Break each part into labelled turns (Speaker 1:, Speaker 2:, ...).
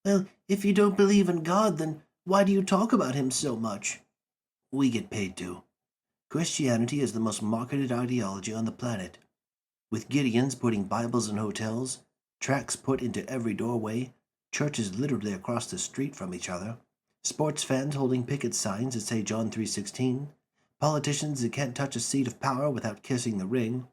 Speaker 1: Well, if you don't believe in God, then why do you talk about him so much? We get paid to. Christianity is the most marketed ideology on the planet, with Gideons putting Bibles in hotels, tracts put into every doorway, churches literally across the street from each other, sports fans holding picket signs that say John 3:16, politicians that can't touch a seat of power without kissing the ring,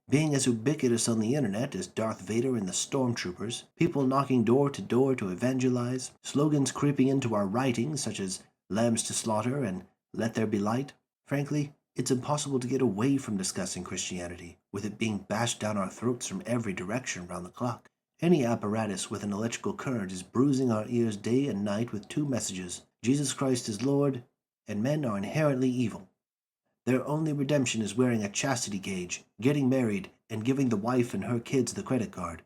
Speaker 1: being as ubiquitous on the internet as Darth Vader and the Stormtroopers, people knocking door to evangelize, slogans creeping into our writings such as Lambs to Slaughter and Let There Be Light. Frankly, it's impossible to get away from discussing Christianity, with it being bashed down our throats from every direction round the clock. Any apparatus with an electrical current is bruising our ears day and night with two messages: Jesus Christ is Lord, and men are inherently evil. Their only redemption is wearing a chastity gauge, getting married, and giving the wife and her kids the credit card.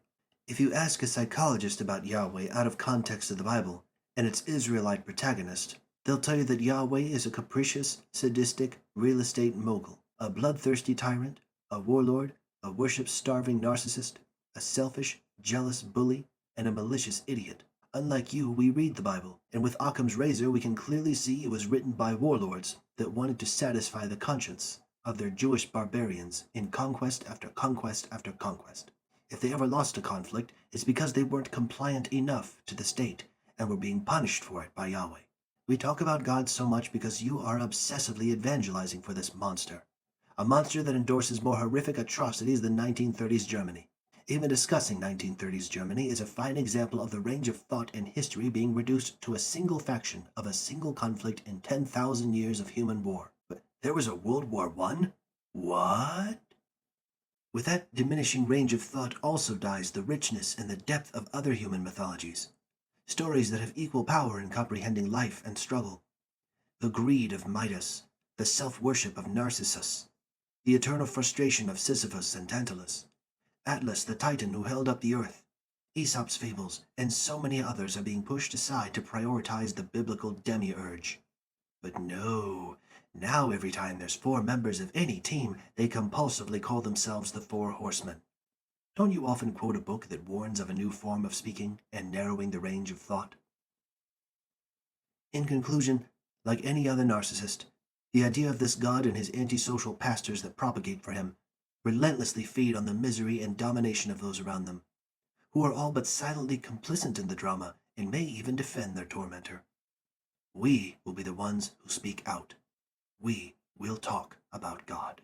Speaker 1: If you ask a psychologist about Yahweh out of context of the Bible and its Israelite protagonist, they'll tell you that Yahweh is a capricious, sadistic real estate mogul, a bloodthirsty tyrant, a warlord, a worship-starving narcissist, a selfish, jealous bully, and a malicious idiot. Unlike you, we read the Bible, and with Occam's razor we can clearly see it was written by warlords that wanted to satisfy the conscience of their Jewish barbarians in conquest after conquest after conquest. If they ever lost a conflict, it's because they weren't compliant enough to the state and were being punished for it by Yahweh. We talk about God so much because you are obsessively evangelizing for this monster. A monster that endorses more horrific atrocities than 1930s Germany. Even discussing 1930s Germany is a fine example of the range of thought and history being reduced to a single faction of a single conflict in 10,000 years of human war. But there was a World War I? What? With that diminishing range of thought also dies the richness and the depth of other human mythologies. Stories that have equal power in comprehending life and struggle. The greed of Midas, the self-worship of Narcissus, the eternal frustration of Sisyphus and Tantalus, Atlas the Titan who held up the earth, Aesop's fables, and so many others are being pushed aside to prioritize the biblical demiurge. But no, now every time there's four members of any team, they compulsively call themselves the Four Horsemen. Don't you often quote a book that warns of a new form of speaking and narrowing the range of thought? In conclusion, like any other narcissist, the idea of this God and his antisocial pastors that propagate for him relentlessly feed on the misery and domination of those around them, who are all but silently complicit in the drama and may even defend their tormentor. We will be the ones who speak out. We will talk about God.